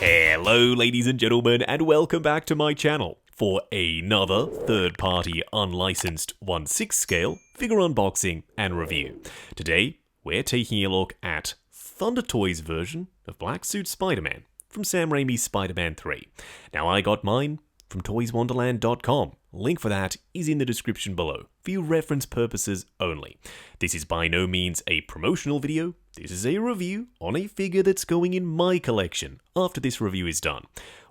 Hello ladies and gentlemen, and welcome back to my channel for another third-party unlicensed 1/6 scale figure unboxing and review. Today we're taking a look at Thunder Toys' version of Black Suit Spider-Man from Sam Raimi's Spider-Man 3. Now I got mine from toyswonderland.com. Link for that is in the description below, for your reference purposes only. This is by no means a promotional video, this is a review on a figure that's going in my collection after this review is done.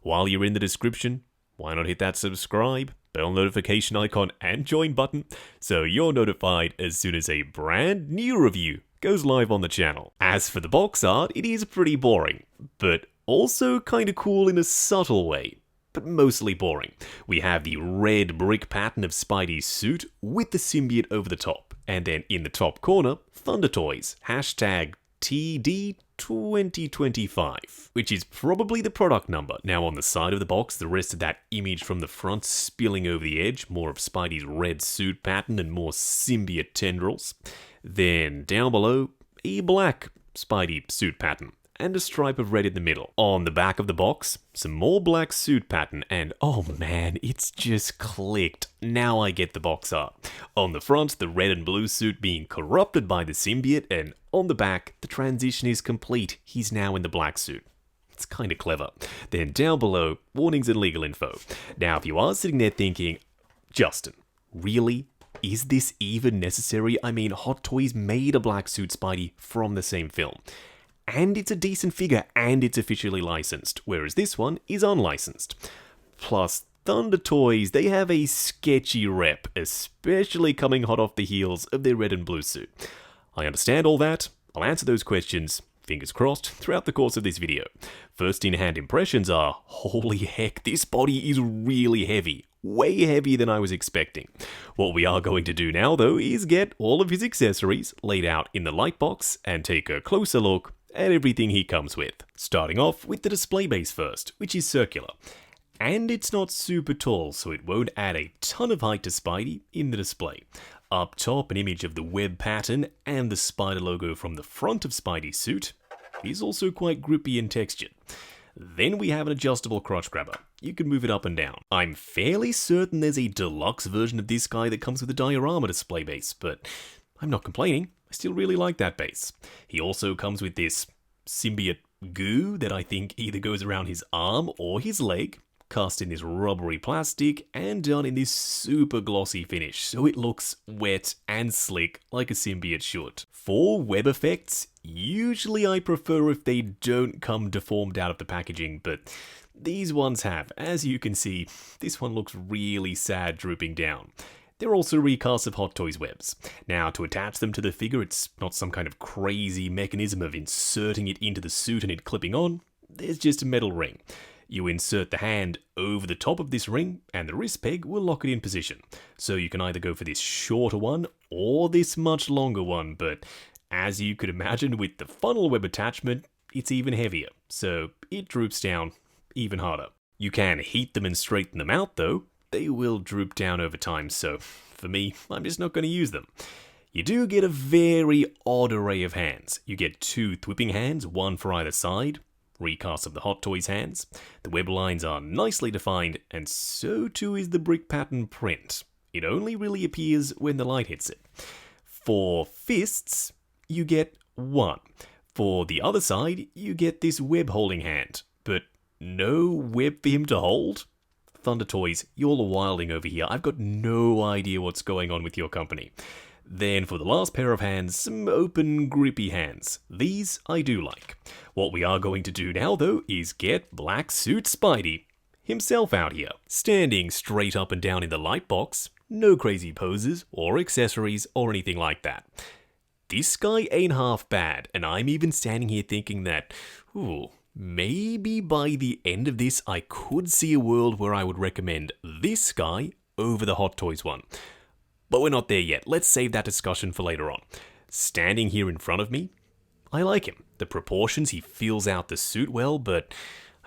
While you're in the description, why not hit that subscribe, bell notification icon and join button so you're notified as soon as a brand new review goes live on the channel. As for the box art, it is pretty boring, but also kinda cool in a subtle way. But mostly boring. We have the red brick pattern of Spidey's suit with the symbiote over the top. And then in the top corner, Thunder Toys, hashtag TD2025, which is probably the product number. Now on the side of the box, the rest of that image from the front spilling over the edge, more of Spidey's red suit pattern and more symbiote tendrils. Then down below, a black Spidey suit pattern and a stripe of red in the middle. On the back of the box, some more black suit pattern, and oh man, it's just clicked. Now I get the box art. On the front, the red and blue suit being corrupted by the symbiote, and on the back, the transition is complete. He's now in the black suit. It's kinda clever. Then down below, warnings and legal info. Now if you are sitting there thinking, Justin, really? Is this even necessary? I mean, Hot Toys made a black suit Spidey from the same film. And it's a decent figure, and it's officially licensed, whereas this one is unlicensed. Plus, Thunder Toys, they have a sketchy rep, especially coming hot off the heels of their red and blue suit. I understand all that, I'll answer those questions, fingers crossed, throughout the course of this video. First in-hand impressions are, holy heck, this body is really heavy. Way heavier than I was expecting. What we are going to do now, though, is get all of his accessories laid out in the light box and take a closer look at everything he comes with. Starting off with the display base first, which is circular. And it's not super tall, so it won't add a ton of height to Spidey in the display. Up top, an image of the web pattern and the spider logo from the front of Spidey's suit. It is also quite grippy and textured. Then we have an adjustable crotch grabber. You can move it up and down. I'm fairly certain there's a deluxe version of this guy that comes with a diorama display base, but I'm not complaining. I still really like that base. He also comes with this symbiote goo that I think either goes around his arm or his leg, cast in this rubbery plastic and done in this super glossy finish, so it looks wet and slick like a symbiote should. For web effects, usually I prefer if they don't come deformed out of the packaging, but these ones have. As you can see, this one looks really sad drooping down. They're also recasts of Hot Toys webs. Now, to attach them to the figure, it's not some kind of crazy mechanism of inserting it into the suit and it clipping on. There's just a metal ring. You insert the hand over the top of this ring, and the wrist peg will lock it in position. So you can either go for this shorter one, or this much longer one, but as you could imagine with the funnel web attachment, it's even heavier, so it droops down even harder. You can heat them and straighten them out though. They will droop down over time, so for me, I'm just not going to use them. You do get a very odd array of hands. You get two whipping hands, one for either side, recasts of the Hot Toys hands. The web lines are nicely defined, and so too is the brick pattern print. It only really appears when the light hits it. For fists, you get one. For the other side, you get this web holding hand, but no web for him to hold? Thunder Toys, you're the wilding over here. I've got no idea what's going on with your company. Then for the last pair of hands, some open, grippy hands. These I do like. What we are going to do now, though, is get Black Suit Spidey himself out here. Standing straight up and down in the light box, no crazy poses or accessories or anything like that. This guy ain't half bad, and I'm even standing here thinking that, ooh, maybe by the end of this, I could see a world where I would recommend this guy over the Hot Toys one. But we're not there yet. Let's save that discussion for later on. Standing here in front of me, I like him. The proportions, he fills out the suit well, but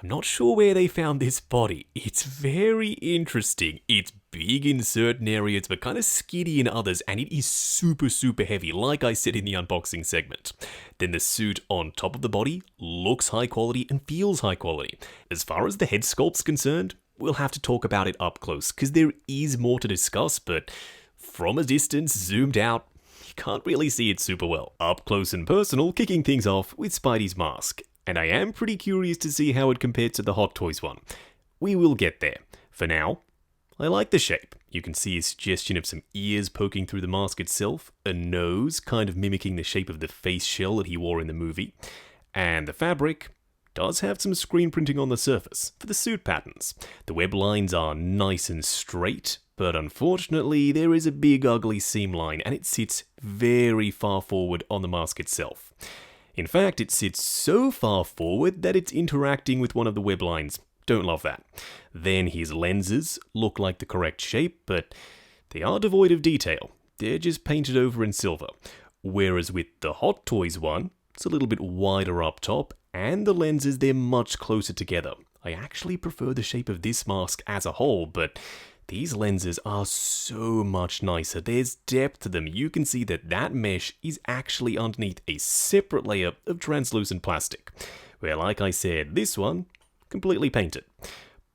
I'm not sure where they found this body. It's very interesting. It's big in certain areas, but kind of skinny in others, and it is super, super heavy, like I said in the unboxing segment. Then the suit on top of the body looks high quality and feels high quality. As far as the head sculpt's concerned, we'll have to talk about it up close, because there is more to discuss, but from a distance, zoomed out, you can't really see it super well. Up close and personal, kicking things off with Spidey's mask. And I am pretty curious to see how it compares to the Hot Toys one. We will get there. For now, I like the shape. You can see a suggestion of some ears poking through the mask itself, a nose kind of mimicking the shape of the face shell that he wore in the movie, and the fabric does have some screen printing on the surface for the suit patterns. The web lines are nice and straight, but unfortunately there is a big ugly seam line and it sits very far forward on the mask itself. In fact, it sits so far forward that it's interacting with one of the web lines. Don't love that. Then his lenses look like the correct shape, but they are devoid of detail. They're just painted over in silver. Whereas with the Hot Toys one, it's a little bit wider up top, and the lenses, they're much closer together. I actually prefer the shape of this mask as a whole, but these lenses are so much nicer. There's depth to them. You can see that that mesh is actually underneath a separate layer of translucent plastic. Where, like I said, this one, completely painted.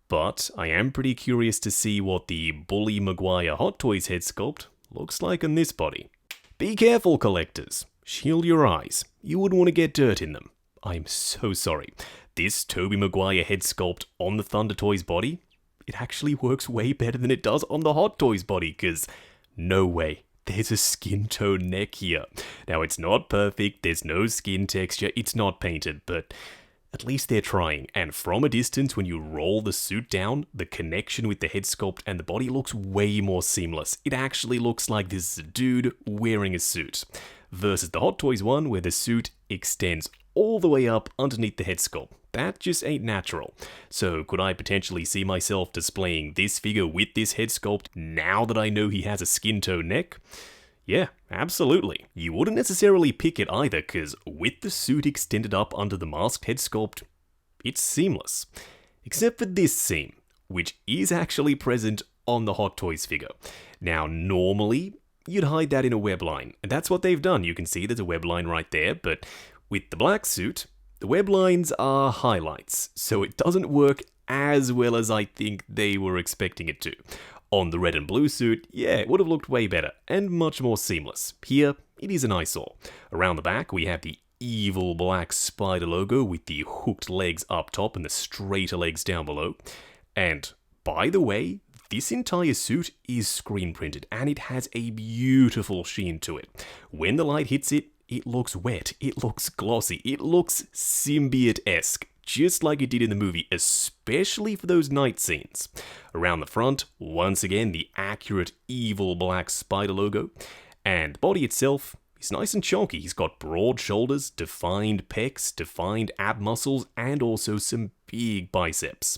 But I am pretty curious to see what the Bully Maguire Hot Toys head sculpt looks like on this body. Be careful, collectors. Shield your eyes. You wouldn't want to get dirt in them. I'm so sorry. This Tobey Maguire head sculpt on the Thunder Toys body, it actually works way better than it does on the Hot Toys body, because no way, there's a skin tone neck here. Now, it's not perfect, there's no skin texture, it's not painted, but at least they're trying. And from a distance, when you roll the suit down, the connection with the head sculpt and the body looks way more seamless. It actually looks like this is a dude wearing a suit. Versus the Hot Toys one, where the suit extends all the way up underneath the head sculpt. That just ain't natural. So could I potentially see myself displaying this figure with this head sculpt now that I know he has a skin tone neck? Yeah, absolutely. You wouldn't necessarily pick it either, because with the suit extended up under the masked head sculpt, it's seamless. Except for this seam, which is actually present on the Hot Toys figure. Now, normally, you'd hide that in a web line, and that's what they've done. You can see there's a web line right there, but with the black suit, the web lines are highlights, so it doesn't work as well as I think they were expecting it to. On the red and blue suit, yeah, it would have looked way better, and much more seamless. Here, it is an eyesore. Around the back, we have the evil black spider logo with the hooked legs up top and the straighter legs down below. And, by the way, this entire suit is screen printed, and it has a beautiful sheen to it. When the light hits it, it looks wet, it looks glossy, it looks symbiote-esque, just like it did in the movie, especially for those night scenes. Around the front, once again, the accurate evil black spider logo, and the body itself is nice and chunky. He's got broad shoulders, defined pecs, defined ab muscles, and also some big biceps.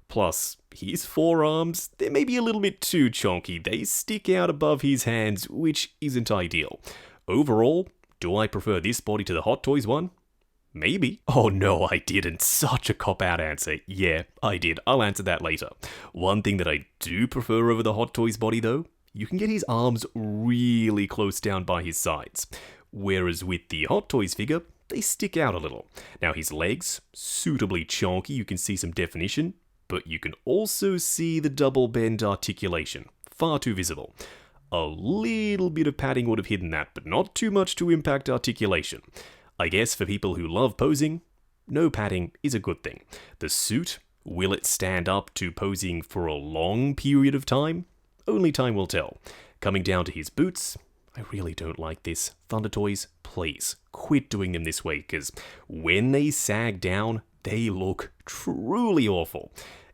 Plus, his forearms, they may be a little bit too chunky. They stick out above his hands, which isn't ideal. Overall, do I prefer this body to the Hot Toys one? Maybe. Oh no, I didn't. Such a cop-out answer. Yeah, I did. I'll answer that later. One thing that I do prefer over the Hot Toys body though, you can get his arms really close down by his sides. Whereas with the Hot Toys figure, they stick out a little. Now his legs, suitably chunky, you can see some definition, but you can also see the double bend articulation. Far too visible. A little bit of padding would have hidden that, but not too much to impact articulation. I guess for people who love posing, no padding is a good thing. The suit, will it stand up to posing for a long period of time? Only time will tell. Coming down to his boots, I really don't like this. Thunder Toys, please, quit doing them this way, because when they sag down, they look truly awful.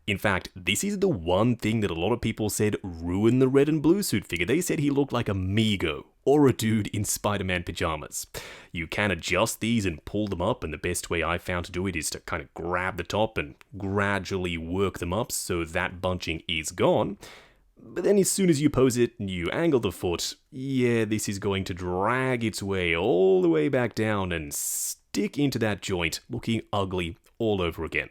In fact, this is the one thing that a lot of people said ruined the red and blue suit figure. They said he looked like a Mego, or a dude in Spider-Man pajamas. You can adjust these and pull them up, and the best way I've found to do it is to kind of grab the top and gradually work them up so that bunching is gone. But then as soon as you pose it and you angle the foot, yeah, this is going to drag its way all the way back down and stick into that joint, looking ugly all over again.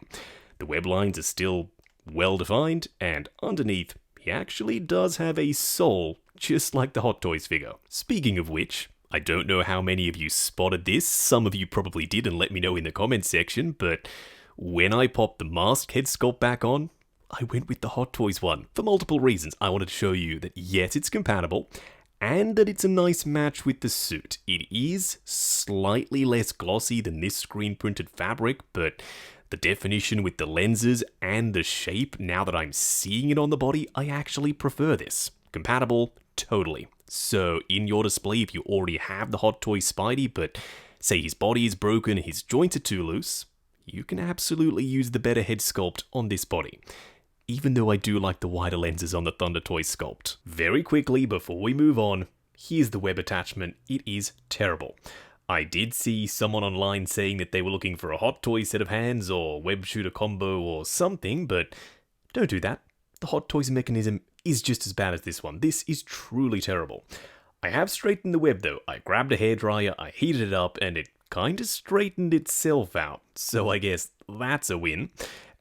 The web lines are still well defined, and underneath, he actually does have a sole, just like the Hot Toys figure. Speaking of which, I don't know how many of you spotted this, some of you probably did and let me know in the comments section, but when I popped the mask head sculpt back on, I went with the Hot Toys one, for multiple reasons. I wanted to show you that yes, it's compatible, and that it's a nice match with the suit. It is slightly less glossy than this screen printed fabric, but the definition with the lenses and the shape, now that I'm seeing it on the body, I actually prefer this. Compatible, totally. So in your display, if you already have the Hot Toy Spidey, but say his body is broken, his joints are too loose, you can absolutely use the better head sculpt on this body. Even though I do like the wider lenses on the Thunder Toy sculpt. Very quickly, before we move on, here's the web attachment. It is terrible. I did see someone online saying that they were looking for a Hot Toy set of hands or web shooter combo or something, but don't do that. The Hot Toys mechanism is just as bad as this one. This is truly terrible. I have straightened the web though. I grabbed a hairdryer, I heated it up, and it kinda straightened itself out. So I guess that's a win.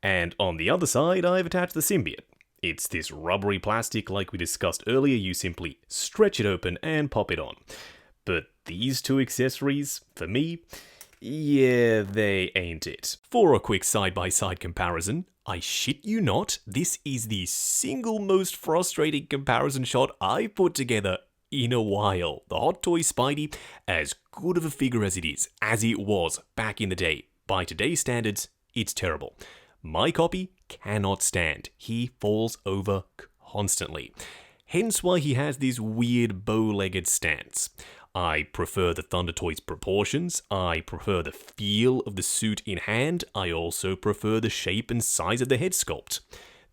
And on the other side, I've attached the symbiote. It's this rubbery plastic like we discussed earlier. You simply stretch it open and pop it on. But these two accessories, for me, yeah, they ain't it. For a quick side-by-side comparison, I shit you not, this is the single most frustrating comparison shot I've put together in a while. The Hot Toy Spidey, as good of a figure as it was back in the day. By today's standards, it's terrible. My copy cannot stand. He falls over constantly. Hence why he has this weird bow-legged stance. I prefer the Thunder Toys proportions, I prefer the feel of the suit in hand, I also prefer the shape and size of the head sculpt.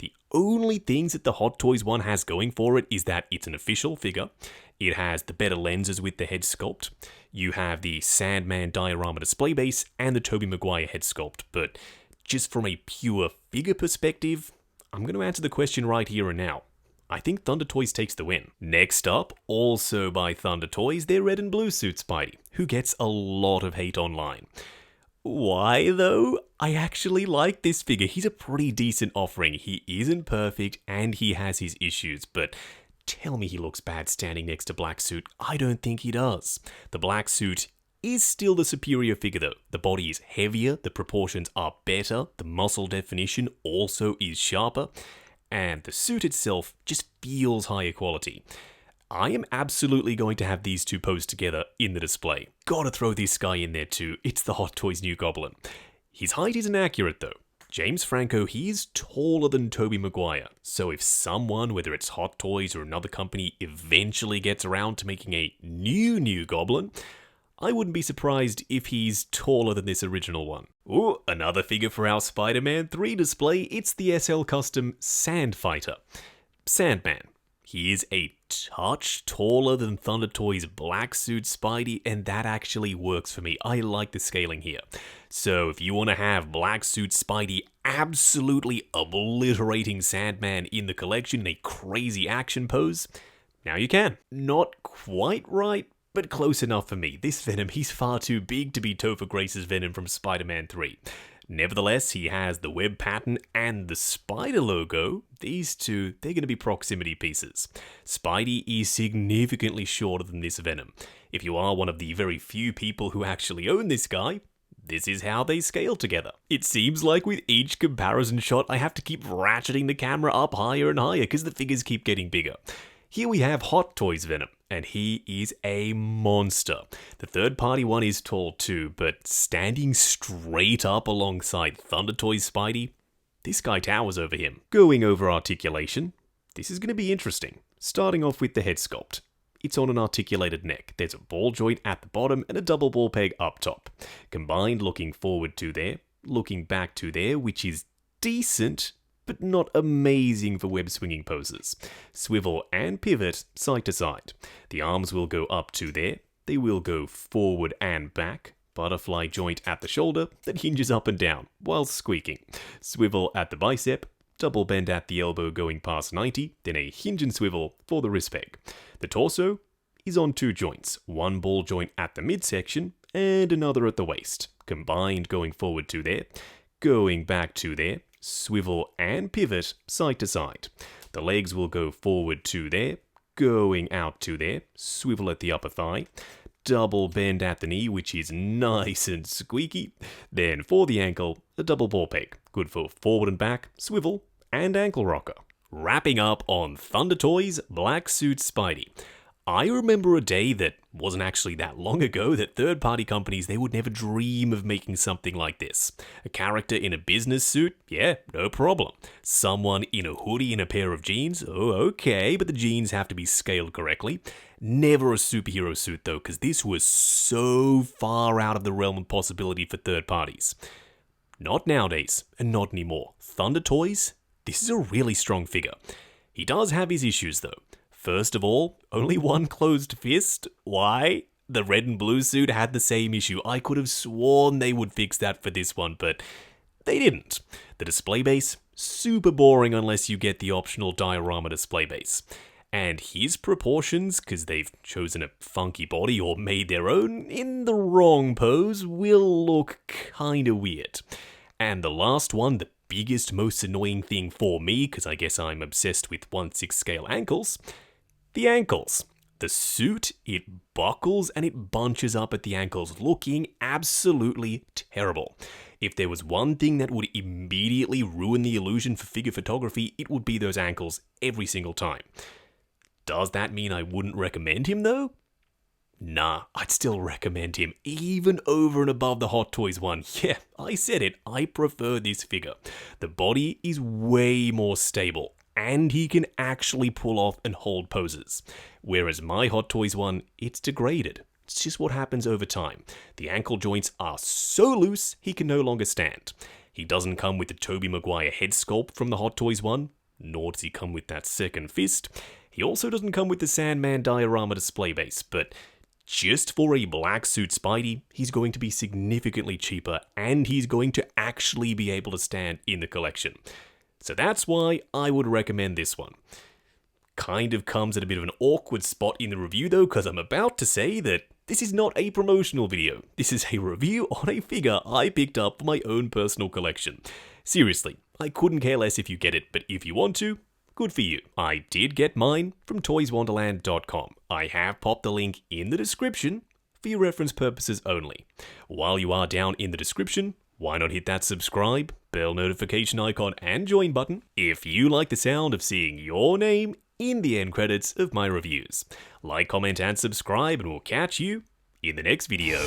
The only things that the Hot Toys one has going for it is that it's an official figure, it has the better lenses with the head sculpt, you have the Sandman diorama display base, and the Tobey Maguire head sculpt, but just from a pure figure perspective, I'm going to answer the question right here and now. I think Thunder Toys takes the win. Next up, also by Thunder Toys, their red and blue suit Spidey, who gets a lot of hate online. Why though? I actually like this figure. He's a pretty decent offering. He isn't perfect and he has his issues, but tell me he looks bad standing next to Black Suit. I don't think he does. The Black Suit is still the superior figure though. The body is heavier, the proportions are better, the muscle definition also is sharper, and the suit itself just feels higher quality. I am absolutely going to have these two posed together in the display. Gotta throw this guy in there too, it's the Hot Toys New Goblin. His height isn't accurate though. James Franco, he's taller than Tobey Maguire, so if someone, whether it's Hot Toys or another company, eventually gets around to making a new Goblin, I wouldn't be surprised if he's taller than this original one. Ooh, another figure for our Spider-Man 3 display, it's the SL Custom Sandfighter. Sandman. He is a touch taller than Thunder Toys' Black Suit Spidey, and that actually works for me. I like the scaling here. So if you want to have Black Suit Spidey absolutely obliterating Sandman in the collection in a crazy action pose, now you can. Not quite right, but close enough for me. This Venom, he's far too big to be Topher Grace's Venom from Spider-Man 3. Nevertheless, he has the web pattern and the spider logo. These two, they're going to be proximity pieces. Spidey is significantly shorter than this Venom. If you are one of the very few people who actually own this guy, this is how they scale together. It seems like with each comparison shot, I have to keep ratcheting the camera up higher and higher because the figures keep getting bigger. Here we have Hot Toys Venom, and he is a monster. The third-party one is tall too, but standing straight up alongside Thunder Toys Spidey, this guy towers over him. Going over articulation, this is going to be interesting. Starting off with the head sculpt. It's on an articulated neck. There's a ball joint at the bottom and a double ball peg up top. Combined looking forward to there, looking back to there, which is decent, but not amazing for web swinging poses. Swivel and pivot side to side. The arms will go up to there, they will go forward and back. Butterfly joint at the shoulder that hinges up and down while squeaking. Swivel at the bicep, double bend at the elbow going past 90, then a hinge and swivel for the wrist peg. The torso is on two joints, one ball joint at the midsection and another at the waist. Combined going forward to there, going back to there, swivel and pivot side to side. The legs will go forward to there, going out to there, swivel at the upper thigh, double bend at the knee, which is nice and squeaky. Then for the ankle, a double ball peg, good for forward and back, swivel, and ankle rocker. Wrapping up on Thunder Toys Black Suit Spidey. I remember a day that wasn't actually that long ago that third-party companies, they would never dream of making something like this. A character in a business suit? Yeah, no problem. Someone in a hoodie and a pair of jeans? Oh, okay, but the jeans have to be scaled correctly. Never a superhero suit though, because this was so far out of the realm of possibility for third parties. Not nowadays, and not anymore. Thunder Toys? This is a really strong figure. He does have his issues though. First of all, only one closed fist. Why? The red and blue suit had the same issue. I could have sworn they would fix that for this one, but they didn't. The display base, super boring unless you get the optional diorama display base. And his proportions, because they've chosen a funky body or made their own in the wrong pose, will look kinda weird. And the last one, the biggest, most annoying thing for me, because I guess I'm obsessed with 1/6 scale ankles, the ankles. The suit, it buckles and it bunches up at the ankles, looking absolutely terrible. If there was one thing that would immediately ruin the illusion for figure photography, it would be those ankles every single time. Does that mean I wouldn't recommend him though? Nah, I'd still recommend him, even over and above the Hot Toys one. Yeah, I said it, I prefer this figure. The body is way more stable, and he can actually pull off and hold poses. Whereas my Hot Toys one, it's degraded. It's just what happens over time. The ankle joints are so loose, he can no longer stand. He doesn't come with the Tobey Maguire head sculpt from the Hot Toys one, nor does he come with that second fist. He also doesn't come with the Sandman diorama display base, but just for a black suit Spidey, he's going to be significantly cheaper, and he's going to actually be able to stand in the collection. So that's why I would recommend this one. Kind of comes at a bit of an awkward spot in the review though, because I'm about to say that this is not a promotional video. This is a review on a figure I picked up for my own personal collection. Seriously, I couldn't care less if you get it, but if you want to, good for you. I did get mine from toyswonderland.com. I have popped the link in the description for your reference purposes only. While you are down in the description, why not hit that subscribe, bell notification icon, and join button if you like the sound of seeing your name in the end credits of my reviews. Like, comment, and subscribe, and we'll catch you in the next video.